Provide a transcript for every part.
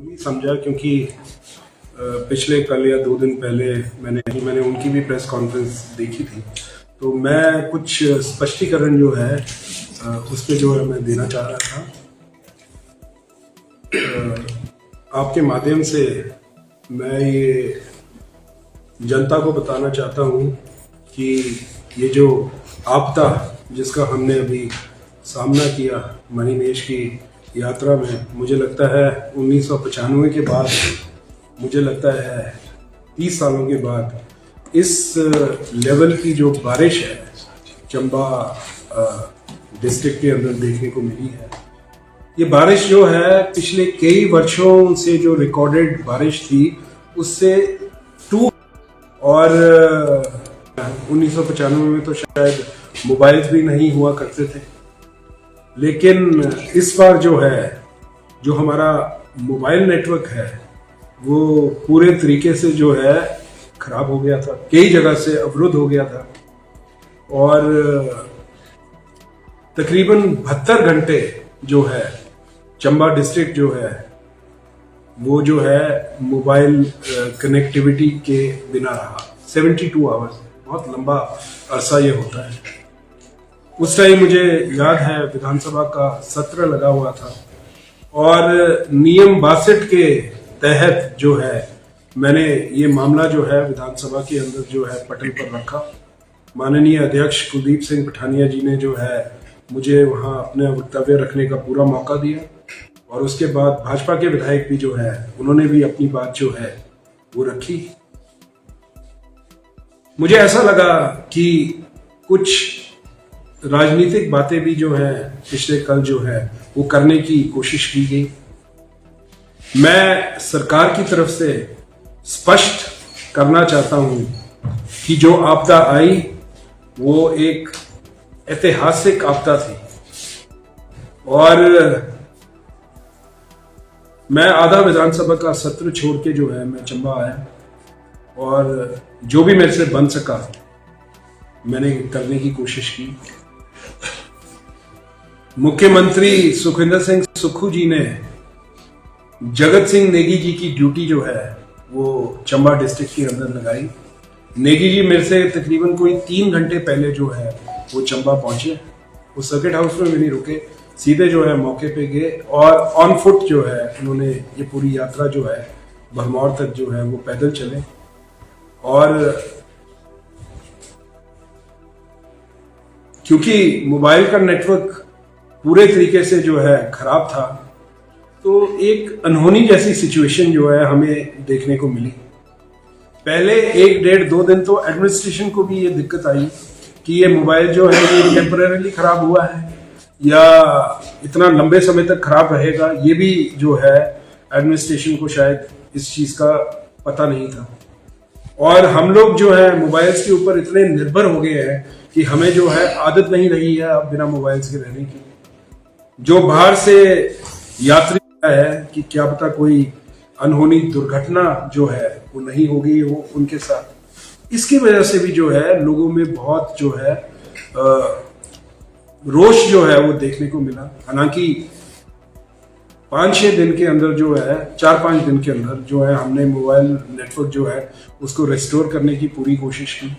नहीं समझा क्योंकि पिछले कल या 2 दिन पहले मैंने उनकी भी प्रेस कॉन्फ्रेंस देखी थी। तो मैं कुछ स्पष्टीकरण जो है उस पर जो है मैं देना चाह रहा था। आपके माध्यम से मैं ये जनता को बताना चाहता हूँ कि ये जो आपदा जिसका हमने अभी सामना किया मणिमहेश की यात्रा में, मुझे लगता है 1995 के बाद, मुझे लगता है 30 सालों के बाद इस लेवल की जो बारिश है चंबा डिस्ट्रिक्ट के अंदर देखने को मिली है। ये बारिश जो है पिछले कई वर्षों से जो रिकॉर्डेड बारिश थी उससे 2 और 1995 में तो शायद मोबाइल्स भी नहीं हुआ करते थे, लेकिन इस बार जो है जो हमारा मोबाइल नेटवर्क है वो पूरे तरीके से जो है खराब हो गया था, कई जगह से अवरुद्ध हो गया था और तकरीबन 72 घंटे जो है चंबा डिस्ट्रिक्ट जो है वो जो है मोबाइल कनेक्टिविटी के बिना रहा। 72 आवर्स, बहुत लंबा अरसा ये होता है। उस टाइम मुझे याद है विधानसभा का सत्र लगा हुआ था और नियम 62 के तहत जो है मैंने ये मामला जो है विधानसभा के अंदर जो है पटल पर रखा। माननीय अध्यक्ष कुलदीप सिंह पठानिया जी ने जो है मुझे वहाँ अपने वक्तव्य रखने का पूरा मौका दिया और उसके बाद भाजपा के विधायक भी जो है उन्होंने भी अपनी बात जो है वो रखी। मुझे ऐसा लगा कि कुछ राजनीतिक बातें भी जो है पिछले कल जो है वो करने की कोशिश की गई। मैं सरकार की तरफ से स्पष्ट करना चाहता हूं कि जो आपदा आई वो एक ऐतिहासिक आपदा थी और मैं आधा विधानसभा का सत्र छोड़ के जो है मैं चंबा आया और जो भी मेरे से बन सका मैंने करने की कोशिश की। मुख्यमंत्री सुखविंदर सिंह सुक्खू जी ने जगत सिंह नेगी जी की ड्यूटी जो है वो चंबा डिस्ट्रिक्ट के अंदर लगाई। नेगी जी मेरे से तकरीबन कोई 3 घंटे पहले जो है वो चंबा पहुंचे, वो सर्किट हाउस में भी नहीं रुके, सीधे जो है मौके पे गए और ऑन फुट जो है उन्होंने ये पूरी यात्रा जो है भरमौर तक जो है वो पैदल चले। और क्योंकि मोबाइल का नेटवर्क पूरे तरीके से जो है खराब था तो एक अनहोनी जैसी सिचुएशन जो है हमें देखने को मिली। पहले 1-1.5-2 दिन तो एडमिनिस्ट्रेशन को भी ये दिक्कत आई कि ये मोबाइल जो है ये टेम्परेरी खराब हुआ है या इतना लंबे समय तक खराब रहेगा, ये भी जो है एडमिनिस्ट्रेशन को शायद इस चीज का पता नहीं था। और हम लोग जो है मोबाइल्स के ऊपर इतने निर्भर हो गए हैं कि हमें जो है आदत नहीं रही है अब बिना मोबाइल्स के रहने की। जो बाहर से यात्री है कि क्या पता कोई अनहोनी दुर्घटना जो है वो नहीं हो गई हो उनके साथ, इसकी वजह से भी जो है लोगों में बहुत जो है रोष जो है वो देखने को मिला। हालांकि 5-6 दिन के अंदर जो है 4-5 दिन के अंदर जो है हमने मोबाइल नेटवर्क जो है उसको रेस्टोर करने की पूरी कोशिश की।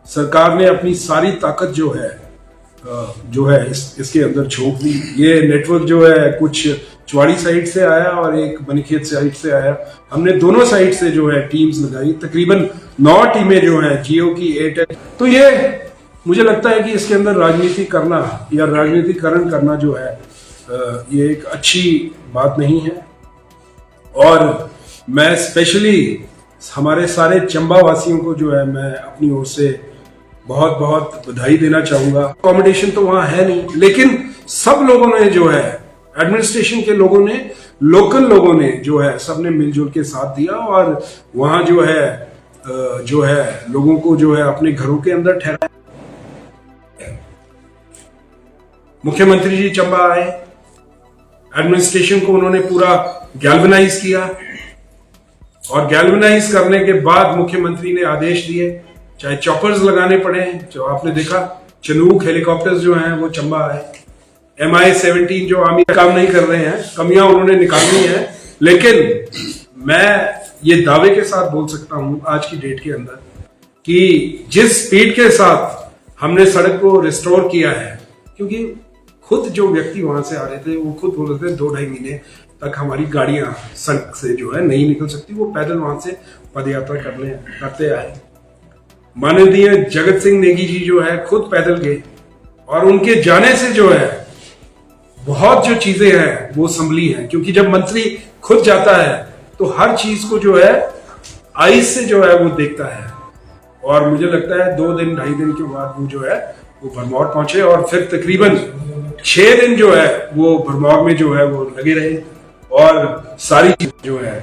सरकार ने अपनी सारी ताकत जो है इसके अंदर झोंक दी। ये नेटवर्क जो है कुछ चवाड़ी साइड से आया और एक बनीखेत साइड से आया। हमने दोनों साइड से जो है टीम्स लगाई, तकरीबन 9 टीमें जो है जियो की, एयरटेल। तो ये मुझे लगता है कि इसके अंदर राजनीति करना या राजनीतिकरण करना जो है ये एक अच्छी बात नहीं है। और मैं स्पेशली हमारे सारे चंबा वासियों को जो है मैं अपनी ओर से बहुत बहुत बधाई देना चाहूंगा। अकोमोडेशन तो वहां है नहीं, लेकिन सब लोगों ने जो है एडमिनिस्ट्रेशन के लोगों ने, लोकल लोगों ने जो है सबने मिलजुल के साथ दिया और वहां जो है लोगों को जो है अपने घरों के अंदर ठहराया। मुख्यमंत्री जी चंबा आए, एडमिनिस्ट्रेशन को उन्होंने पूरा गैल्वेनाइज किया और गैल्वेनाइज करने के बाद मुख्यमंत्री ने आदेश दिए, चाहे चॉपर्स लगाने पड़े, जो आपने देखा चनूक हेलीकॉप्टर्स जो हैं वो चंबा आए। MI-17 जो आर्मी काम नहीं कर रहे हैं, कमियां उन्होंने निकालनी है लेकिन मैं ये दावे के साथ बोल सकता हूं आज की डेट के अंदर कि जिस स्पीड के साथ हमने सड़क को रिस्टोर किया है, क्योंकि खुद जो व्यक्ति वहां से आ रहे थे वो खुद बोल रहे थे 2-2.5 महीने तक हमारी गाड़ियां सड़क से जो है नहीं निकल सकती, वो पैदल वहां से पदयात्रा करते आए। माननीय जगत सिंह नेगी जी जो है खुद पैदल गए और उनके जाने से जो है बहुत जो चीजें हैं वो संभली हैं, क्योंकि जब मंत्री खुद जाता है तो हर चीज को जो है आइस से जो है वो देखता है। और मुझे लगता है 2-2.5 दिन के बाद वो जो है वो भरमौर पहुंचे और फिर तकरीबन 6 दिन जो है वो भरमौर में जो है वो लगे रहे और सारी जो है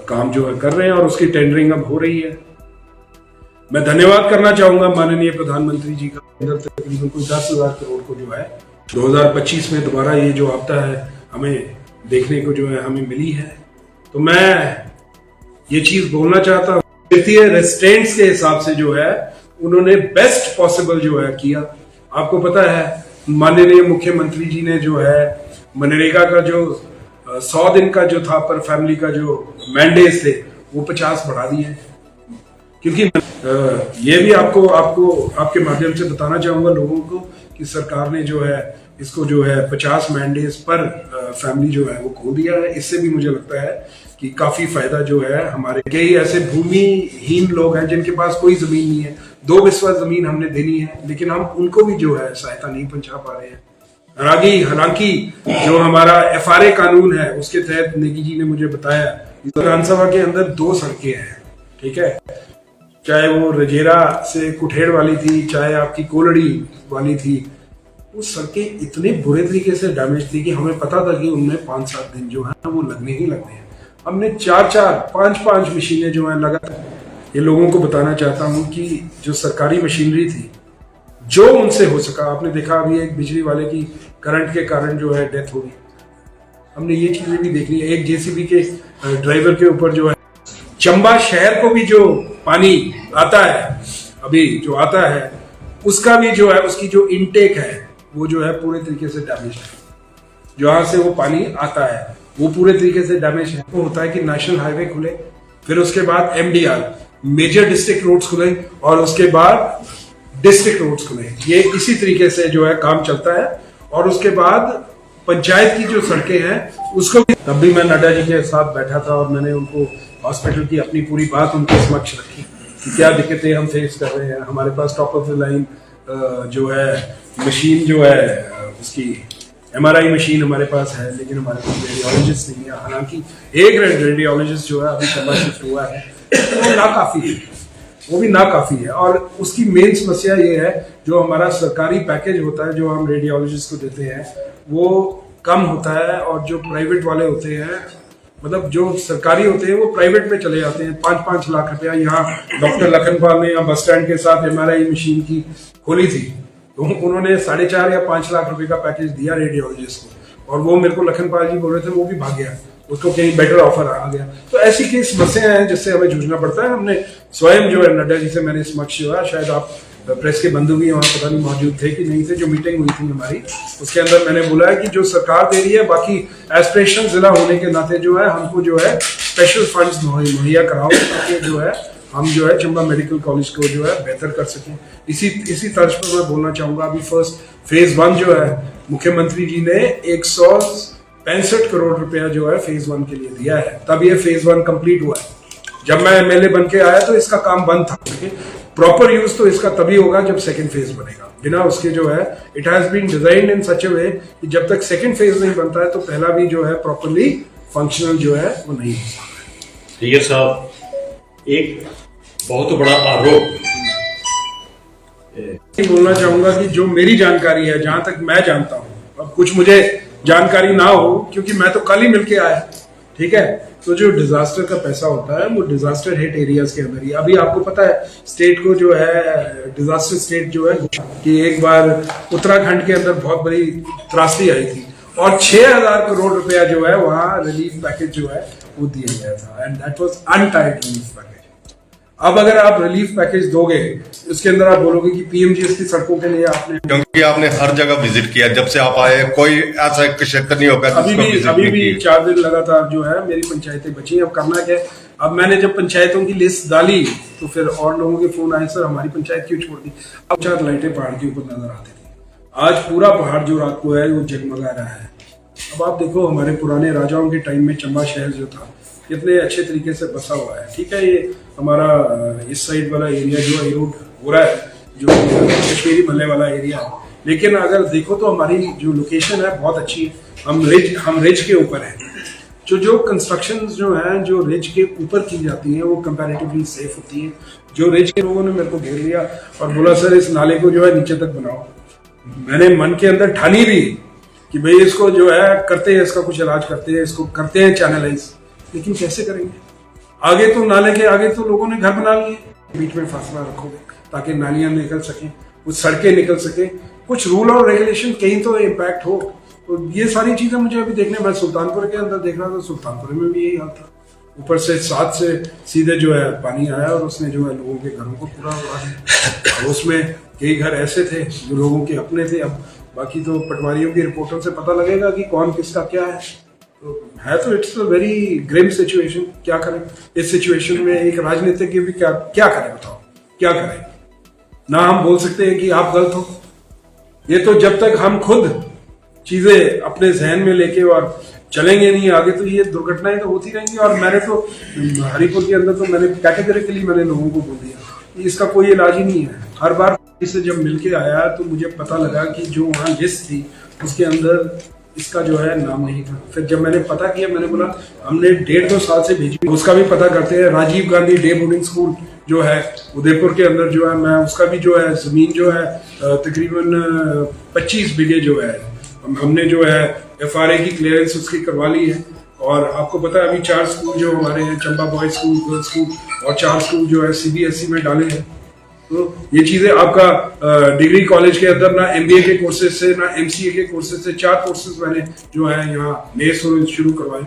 काम जो है कर रहे हैं और उसकी टेंडरिंग अब हो रही है। मैं धन्यवाद करना चाहूंगा माननीय प्रधानमंत्री जी का। अंदर तकरीबन कोई 10,000 करोड़ को जो है 2025 में दोबारा ये जो आपदा है हमें देखने को जो है हमें मिली है। तो मैं ये चीज बोलना चाहता हूँ, वित्तीय रेस्ट्रेंट्स के हिसाब से जो है उन्होंने बेस्ट पॉसिबल जो है किया। आपको पता है माननीय मुख्यमंत्री जी ने जो है मनरेगा का जो 100 दिन का जो था पर फैमिली का जो मैंडेज थे वो 50 बढ़ा दिए, क्योंकि ये भी आपको आपके माध्यम से बताना चाहूंगा लोगों को कि सरकार ने जो है इसको जो है 50 मैंडेज पर फैमिली जो है वो खोल दिया है। इससे भी मुझे लगता है कि काफी फायदा जो है हमारे कई ऐसे भूमिहीन लोग हैं जिनके पास कोई जमीन नहीं है, 2 बिस्वा जमीन हमने देनी है, लेकिन हम उनको भी जो है सहायता नहीं पहुंचा पा रहे हैं। हालांकि जो हमारा FRA कानून है उसके तहत नेगी जी ने मुझे बताया विधानसभा के अंदर 2 सड़कें हैं, ठीक है, चाहे वो रजेरा से कुठेड़ वाली थी, चाहे आपकी कोलड़ी वाली थी, वो सड़कें इतने बुरे तरीके से डैमेज थी कि हमें पता था कि उनमें 5-7 दिन जो है वो लगने ही लगने हैं। हमने 4-4, 5-5 मशीनें जो है लगातार, ये लोगों को बताना चाहता हूं कि जो सरकारी मशीनरी थी जो उनसे हो सका, आपने देखा अभी एक बिजली वाले की करंट के कारण जो है डेथ हो गई, हमने ये चीजें भी देख ली। एक JCB के ड्राइवर के ऊपर जो है चंबा शहर को भी जो पानी आता है अभी जो आता है उसका भी जो है उसकी जो इनटेक है वो जो है पूरे तरीके से डैमेज है। जहां से वो पानी आता है वो पूरे तरीके से डैमेज है। वो होता है कि नेशनल हाईवे खुले, फिर उसके बाद MDR मेजर डिस्ट्रिक्ट रोड्स खुले और उसके बाद डिस्ट्रिक्ट रोड्स खुले। ये इसी तरीके से जो है काम चलता है। और उसके बाद पंचायत की जो सड़कें हैं उसको भी, तब भी मैं नड्डा जी के साथ बैठा था और मैंने उनको हॉस्पिटल की अपनी पूरी बात उनके समक्ष रखी कि क्या दिक्कतें हम फेस कर रहे हैं। हमारे पास टॉप ऑफ द लाइन जो है मशीन जो है उसकी MRI मशीन हमारे पास है, लेकिन हमारे पास रेडियोलॉजिस्ट नहीं है। हालांकि एक रेडियोलॉजिस्ट जो है अभी चंबा शिफ्ट हुआ है, वो नाकाफी है, वो भी नाकाफी है। और उसकी मेन समस्या ये है जो हमारा सरकारी पैकेज होता है जो हम रेडियोलॉजिस्ट को देते हैं वो कम होता है, और जो प्राइवेट वाले होते हैं मतलब जो सरकारी होते हैं वो प्राइवेट में चले जाते हैं। 5-5 लाख रुपया यहाँ डॉक्टर लखनपाल ने यहाँ बस स्टैंड के साथ MRI मशीन की खोली थी, तो उन्होंने 4.5 या 5 लाख रुपए का पैकेज दिया रेडियोलॉजिस्ट को, और वो मेरे को लखनपाल जी बोल रहे थे वो भी भाग गया, उसको कहीं बेटर ऑफर आ गया। तो ऐसी कई समस्याएं हैं जिससे हमें जूझना पड़ता है। हमने स्वयं जो है नड्डा जी से मैंने समक्ष जो है, शायद आप प्रेस के बंधु भी वहाँ पता नहीं मौजूद थे कि नहीं थे, जो मीटिंग हुई थी हमारी उसके अंदर मैंने बोला है कि जो सरकार दे रही है, बाकी एस्पिरेशनल जिला होने के नाते जो है हमको जो है स्पेशल फंड्स मुहैया कराओ ताकि जो है हम जो है चंबा मेडिकल कॉलेज को जो है बेहतर कर सकें। इसी तर्ज पर मैं बोलना चाहूंगा, अभी फेज 1 जो है मुख्यमंत्री जी ने 165 करोड़ रुपया जो है फेज 1 के लिए दिया है, तब ये फेज 1 कंप्लीट हुआ है। जब मैं MLA बन के आया तो इसका काम बंद था। प्रॉपर यूज तो इसका तभी होगा जब सेकंड फेज बनेगा, बिना उसके जो है इट हैज बीन डिजाइन्ड इन सच ए वे कि जब तक सेकंड फेज नहीं बनता है तो पहला भी जो है प्रॉपरली फंक्शनल जो है वो नहीं हो सकता। ठीक है साहब, एक बहुत बड़ा आरोप बोलना चाहूंगा कि जो मेरी जानकारी है, जहां तक मैं जानता हूं, अब कुछ मुझे जानकारी ना हो क्योंकि मैं तो कल ही मिलके आया, ठीक है, तो जो डिजास्टर का पैसा होता है वो डिजास्टर हिट एरियाज के अंदर ही, अभी आपको पता है स्टेट को जो है डिजास्टर स्टेट जो है कि एक बार उत्तराखंड के अंदर बहुत बड़ी त्रासदी आई थी और 6,000 करोड़ रुपया जो है वहां रिलीफ पैकेज जो है वो दिया गया था, and that was untied relief package. अब अगर आप रिलीफ पैकेज दोगे, उसके अंदर आप बोलोगे कि पीएमजीएस की सड़कों के लिए आपने, क्योंकि आपने हर जगह विजिट किया, जब से आप आए कोई ऐसा क्षेत्र नहीं होगा अभी भी 4 दिन लगातार जो है मेरी पंचायतें बची हैं। अब करना क्या है, अब मैंने जब पंचायतों की लिस्ट डाली तो फिर और लोगों के फोन आए, सर हमारी पंचायत क्यों छोड़ दी। अब 4 लाइटें पहाड़ के ऊपर नजर आती थी, आज पूरा पहाड़ जो रात को है वो जगमगा रहा है। अब आप देखो हमारे पुराने राजाओं के टाइम में चंबा शहर जो था कितने अच्छे तरीके से बसा हुआ है। ठीक है, ये हमारा इस साइड वाला एरिया जो इरोड हो रहा है, जो कश्मीरी मल्ले वाला एरिया है, लेकिन अगर देखो तो हमारी जो लोकेशन है बहुत अच्छी है। हम रिज के ऊपर है। जो कंस्ट्रक्शन जो है जो रिज के ऊपर की जाती हैं वो कंपैरेटिवली सेफ होती है। जो रिज के लोगों ने मेरे को घेर लिया और बोला सर इस नाले को जो है नीचे तक बनाओ। मैंने मन के अंदर ठानी भी कि भाई इसको जो है करते हैं, इसका कुछ इलाज करते हैं, इसको करते हैं चैनलाइज, लेकिन कैसे करेंगे? आगे तो नाले के आगे तो लोगों ने घर बना लिए, बीच में फासला रखोगे ताकि नालियां निकल सकें, कुछ सड़कें निकल सके, कुछ रूल और रेगुलेशन कहीं तो इम्पैक्ट हो। तो ये सारी चीजें मुझे अभी देखने, मैं सुल्तानपुर के अंदर देख रहा था, सुल्तानपुर में भी यही हाल था। ऊपर से 7 से सीधे जो है पानी आया और उसने जो है लोगों के घरों को पूरा उड़ा दिया। और उसमें कई घर ऐसे थे जो लोगों के अपने थे। अब बाकी तो पटवारियों की रिपोर्टों से पता लगेगा कि कौन किसका क्या है। तो it's a very grim situation. क्या करें इस सिचुएशन में? एक राजनीतिक भी क्या करें, बताओ क्या करें? ना हम बोल सकते हैं कि आप गलत हो। ये तो जब तक हम खुद चीजें अपने जहन में लेके और चलेंगे नहीं आगे, तो ये दुर्घटनाएं तो होती रहेंगी। और मैंने तो हरिपुर के अंदर तो मैंने कैटेगरिकली मैंने लोगों को बोल दिया कि इसका कोई इलाज ही नहीं है। हर बार इससे जब मिलके आया तो मुझे पता लगा कि जो वहाँ लिस्ट थी उसके अंदर इसका जो है नाम नहीं था। फिर जब मैंने पता किया, मैंने बोला हमने 1.5-2 साल से भेजी, उसका भी पता करते हैं। Rajiv Gandhi day boarding school जो है उदयपुर के अंदर जो है, मैं उसका भी जो है जमीन जो है तकरीबन 25 बीघे जो है हमने जो है FRA की क्लियरेंस उसकी करवा ली है। और आपको पता है अभी 4 स्कूल जो हमारे हैं, Chamba boys school, girls school, और 4 स्कूल जो है CBSE में डाले हैं। तो ये चीजें आपका डिग्री कॉलेज के अंदर ना MBA के कोर्सेज से ना MCA के कोर्सेज से 4 कोर्सेज मैंने जो है यहाँ नए शुरू करवाए।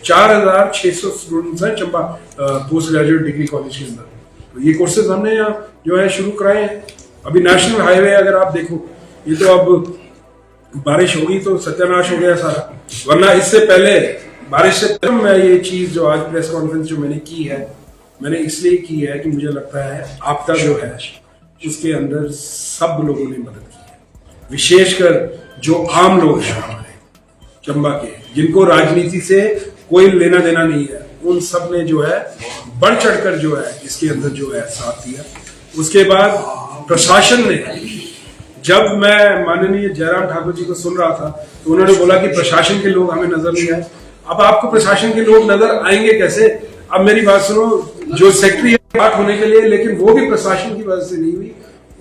4600 स्टूडेंट्स हैं Chamba post graduate degree college के अंदर। तो ये कोर्सेज हमने यहाँ जो है शुरू कराए हैं। अभी नेशनल हाईवे अगर आप देखो, ये तो अब बारिश होगी तो सत्यानाश हो गया सारा, वरना इससे पहले बारिश से पहले मैं ये चीज जो आज प्रेस कॉन्फ्रेंस जो मैंने की है, मैंने इसलिए की है कि मुझे लगता है आपदा जो है उसके अंदर सब लोगों ने मदद की है। विशेषकर जो आम लोग हैं हमारे चंबा के, जिनको राजनीति से कोई लेना देना नहीं है, उन सब ने जो है बढ़ चढ़कर जो है इसके अंदर जो है साथ दिया। उसके बाद प्रशासन ने, जब मैं माननीय जयराम ठाकुर जी को सुन रहा था तो उन्होंने बोला कि प्रशासन के लोग हमें नजर नहीं आए। अब आपको प्रशासन के लोग नजर आएंगे कैसे? अब मेरी बात सुनो, जो सेक्रेटरी है बात होने के लिए, लेकिन वो भी प्रशासन की वजह से नहीं हुई।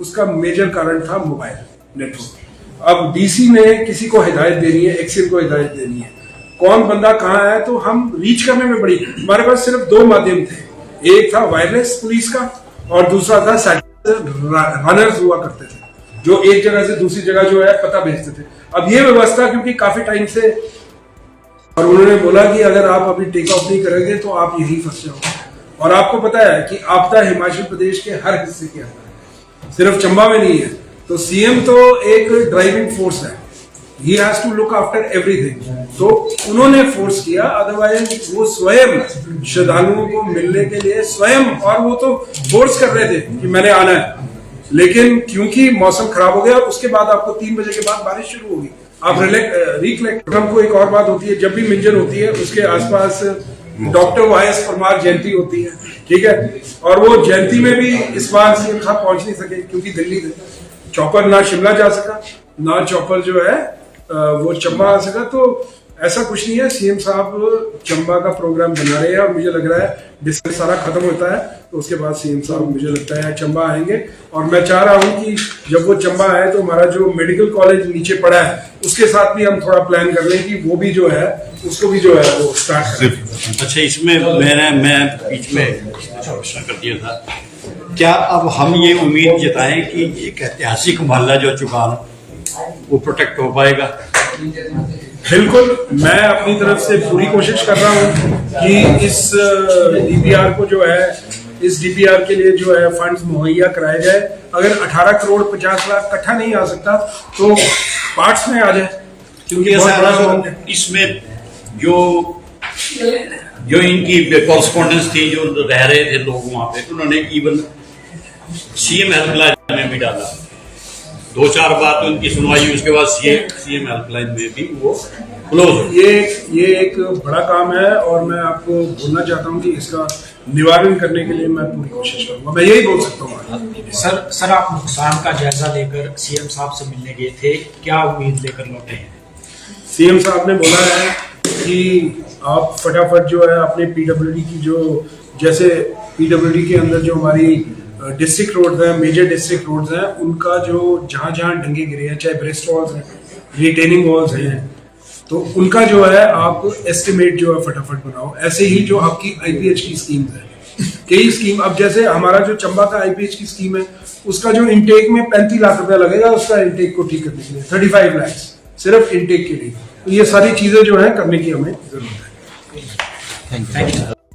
उसका मेजर कारण था मोबाइल नेटवर्क। अब DC ने किसी को हिदायत देनी है, एक्सेल को हिदायत देनी है, कौन बंदा कहाँ है, तो हम रीच करने में बड़ी, हमारे पास सिर्फ 2 माध्यम थे। एक था वायरलेस पुलिस का और दूसरा था रनर्स हुआ करते थे जो एक जगह से दूसरी जगह जो है पता भेजते थे। अब ये व्यवस्था क्योंकि काफी टाइम से, और उन्होंने बोला कि अगर आप अभी टेक ऑफ नहीं करेंगे तो आप यही फंस जाओगे। और आपको पता है कि आपदा हिमाचल प्रदेश के हर हिस्से के अंदर है, सिर्फ चंबा में नहीं है। तो CM तो एक ड्राइविंग फोर्स है, he has to look after everything. तो उन्होंने फोर्स किया, अदरवाइज वो स्वयं श्रद्धालुओं को मिलने के लिए स्वयं, और वो तो फोर्स कर रहे थे कि मैंने आना है, लेकिन क्योंकि मौसम खराब हो गया, उसके बाद आपको 3 बजे के बाद बारिश शुरू होगी। आप रिकलेक्ट को एक और बात होती है, जब भी मिंजर होती है उसके आसपास डॉक्टर YS परमार जयंती होती है, ठीक है। और वो जयंती में भी इस बार CM साहब पहुंच नहीं सके क्योंकि दिल्ली थे। चौपर ना शिमला जा सका, ना चौपर जो है वो चंबा आ सका। तो ऐसा कुछ नहीं है, CM साहब चंबा का प्रोग्राम बना रहे हैं और मुझे लग रहा है डिस्कस सारा खत्म होता है तो उसके बाद CM साहब मुझे लगता है चंबा आएंगे। और मैं चाह रहा हूं कि जब वो चंबा आए तो हमारा जो मेडिकल कॉलेज नीचे पड़ा है उसके साथ भी हम थोड़ा प्लान कर लें कि वो भी जो है उसको भी जो है वो स्टार्ट करें। अच्छा, इसमें मैं बीच में प्रश्न कर दिया था, क्या अब हम ये उम्मीद जताएं कि एक ऐतिहासिक मोहल्ला जो चुकान वो प्रोटेक्ट हो पाएगा? बिल्कुल, मैं अपनी तरफ से पूरी कोशिश कर रहा हूं कि इस DPR को जो है इस डीपीआर के लिए जो है फंड्स मुहैया कराए जाए। अगर 18 करोड़ 50 लाख इकट्ठा नहीं आ सकता तो पार्ट्स में आ जाए, क्योंकि बहुत बड़ा ऐसा amount है। इसमें जो इनकी कॉरेस्पॉन्डेंस थी, जो रह रहे थे लोग वहां पे, उन्होंने इवन सीएम हेल्पलाइन में भी डाला। 2-4 बार तो उनकी सुनवाई हुई, उसके बाद सीएम हेल्पलाइन में भी वो क्लोज हो। ये एक बड़ा काम है और मैं आपको बोलना चाहता हूँ कि इसका निवारण करने के लिए मैं पूरी कोशिश करूंगा। मैं यही बोल सकता हूँ। सर आप नुकसान का जायजा लेकर सीएम साहब से मिलने गए थे, क्या उम्मीद लेकर लौटे हैं? सीएम साहब ने बोला है कि आप फटाफट जो है अपने पीडब्ल्यूडी की जो, जैसे पीडब्ल्यूडी के अंदर जो हमारी डिस्ट्रिक्ट रोड्स हैं, मेजर डिस्ट्रिक्ट रोड्स हैं, उनका जो जहां जहां डंगे गिरे हैं, चाहे ब्रेस्ट वॉल्स हैं, रिटेनिंग वॉल्स हैं, तो उनका जो है आप एस्टिमेट जो है फटाफट बनाओ। ऐसे ही जो आपकी आईपीएच की स्कीम है, कई स्कीम, अब जैसे हमारा जो चंबा का आईपीएच की स्कीम है, उसका जो इनटेक में 35 लाख रुपया लगेगा उसका इनटेक को ठीक करने के लिए, 35 लाख सिर्फ इनटेक के लिए। तो ये सारी चीजें जो है करने की हमें जरूरत है। Thank you.